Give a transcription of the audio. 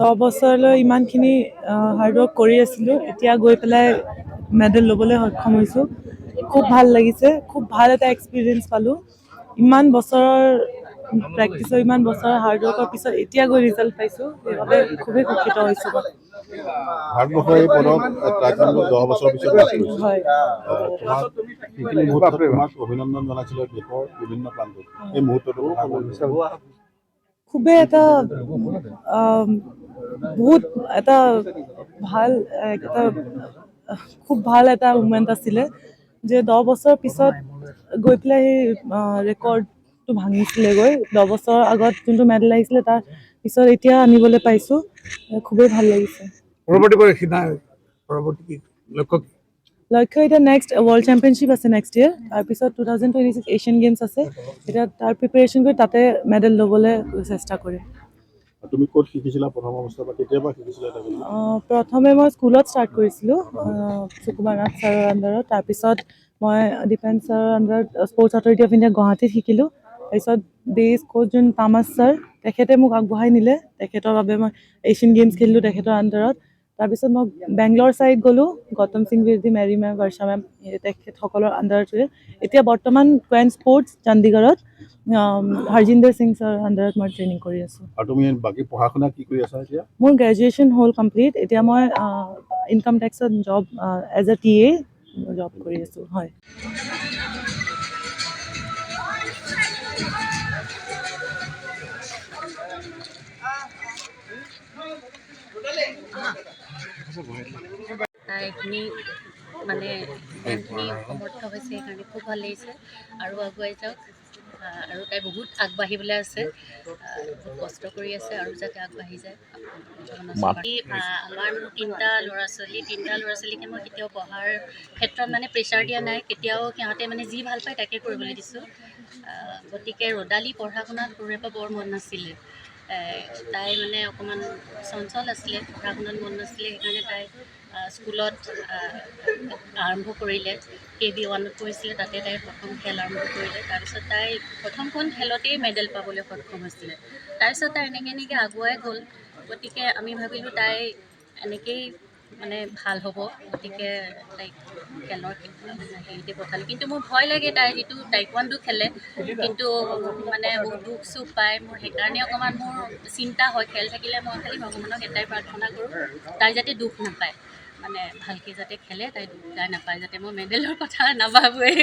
10 বছৰলৈ ইমানখিনি হাৰ্ডৱৰ্ক কৰি আছিলোঁ, এতিয়া গৈ পেলাই মেডেল ল'বলৈ সক্ষম হৈছোঁ। খুব ভাল লাগিছে, খুব ভাল এটা এক্সপিৰিয়েঞ্চ পালোঁ। ইমান বছৰৰ প্ৰেক্টিছৰ, ইমান বছৰৰ হাৰ্ডৱৰ্কৰ পিছত এতিয়া গৈ ৰিজাল্ট পাইছোঁ, সেইবাবে খুবেই সুখিত হৈছোঁ। ভাৰতবৰ্ষৰ এই পদক টাইকোৱাণ্ডোত 10 বছৰৰ পিছত লাভ কৰিছে। হয়, তোমাক অভিনন্দন জনাইছিলোঁ দেশৰ বিভিন্ন প্ৰান্তত। এই মুহূৰ্তটো খুবেই এটা বহুত এটা ভাল খুব ভাল এটা মুমেণ্ট আছিলে যে 10 বছৰ পিছত গৈ পেলাই সেই ৰেকৰ্ডটো ভাঙিছিলেগৈ। 10 বছৰৰ আগত যোনটো মেডেল আহিছিলে তাৰ পিছত এতিয়া আনিবলৈ পাইছোঁ, খুবেই ভাল লাগিছে। লক্ষ্য এতিয়া নেক্সট ৱৰ্ল্ড চেম্পিয়নশ্বিপ আছে নেক্সট ইয়েৰ, তাৰপিছত 2026 এছিয়ান গেমছ আছে। এতিয়া তাৰ প্ৰিপেৰেশ্যন কৰি তাতে মেডেল ল'বলৈ চেষ্টা কৰিম। তুমি ক'ত শিকিছিলা প্ৰথম অৱস্থাৰ পৰা, কেতিয়াবা শিকিছিলা? প্ৰথমে মই স্কুলত ষ্টাৰ্ট কৰিছিলোঁ সুকুমাৰ নাথ ছাৰৰ আণ্ডাৰত। তাৰপিছত মই ডিফেন্স ছাৰৰ আণ্ডাৰত স্পৰ্টছ অথৰিটি অফ ইণ্ডিয়া গুৱাহাটীত শিকিলোঁ। তাৰপিছত বেছ কোচ যোন তামাছ ছাৰ, তেখেতে মোক আগবঢ়াই নিলে। তেখেতৰ বাবে মই এছিয়ান গেমছ খেলিলোঁ তেখেতৰ আণ্ডাৰত। তাৰপিছত মই বেংগলৰ ছাইড গ'লোঁ, গৌতম সিং বেদী, মেৰী মেম, বৰ্ষা মেম, তেখেতসকলৰ আণ্ডাৰত। এতিয়া বৰ্তমান কুৱেন স্পৰ্টছ চণ্ডীগড়ত হৰজিন্দৰ সিং ছাৰৰ আণ্ডাৰত মই ট্ৰেইনিং কৰি আছোঁ। আৰু তুমি বাকী পঢ়া শুনা কি কৰি আছা এতিয়া? মোৰ গ্ৰেজুৱেশ্যন হ'ল কমপ্লিট। এতিয়া মই ইনকাম টেক্সত job as a TA job কৰি আছোঁ। হয়, এইখিনি মানে ইমানখিনি সমৰ্থ হৈছে, সেইকাৰণে খুব ভাল লাগিছে। আৰু আগুৱাই যাওক, আৰু তাই বহুত আগবাঢ়িবলৈ আছে, বহুত কষ্ট কৰি আছে আৰু যাতে আগবাঢ়ি যায়। আমাৰ তিনিটা ল'ৰা ছোৱালীকে মই কেতিয়াও পঢ়াৰ ক্ষেত্ৰত মানে প্ৰেছাৰ দিয়া নাই। কেতিয়াও সিহঁতে মানে যি ভাল পায় তাকে কৰিবলৈ দিছোঁ। গতিকে ৰ'দালি পঢ়া শুনাত সৰুৰে পৰা বৰ মন নাছিলে। তাই মানে অকণমান চঞ্চল আছিলে, পঢ়া শুনাত মন নাছিলে। সেইকাৰণে তাই স্কুলত আৰম্ভ কৰিলে, KB1ত পঢ়িছিলে, তাতে তাই প্ৰথম খেল আৰম্ভ কৰিলে। তাৰপিছত তাই প্ৰথমখন খেলতেই মেডেল পাবলৈ সক্ষম হৈছিলে। তাৰপিছত তাই এনেকৈ আগুৱাই গ'ল। গতিকে আমি ভাবিলোঁ তাই এনেকেই মানে ভাল হ'ব, গতিকে তাইক খেলৰ হেৰিতে পঠালোঁ। কিন্তু মোৰ ভয় লাগে, তাই যিটো টাইকোৱাণ্ডো খেলে, কিন্তু মানে বহুত দুখ চুখ পায়। মোৰ সেইকাৰণে অকণমান মোৰ চিন্তা হয়। খেল থাকিলে মই খালি ভগৱানক এটাই প্ৰাৰ্থনা কৰোঁ, তাই যাতে দুখ নাপায়, মানে ভালকৈ যাতে খেলে, তাই দুখ নাপায়, যাতে মই মেডেলৰ কথা নাভাবোৱেই।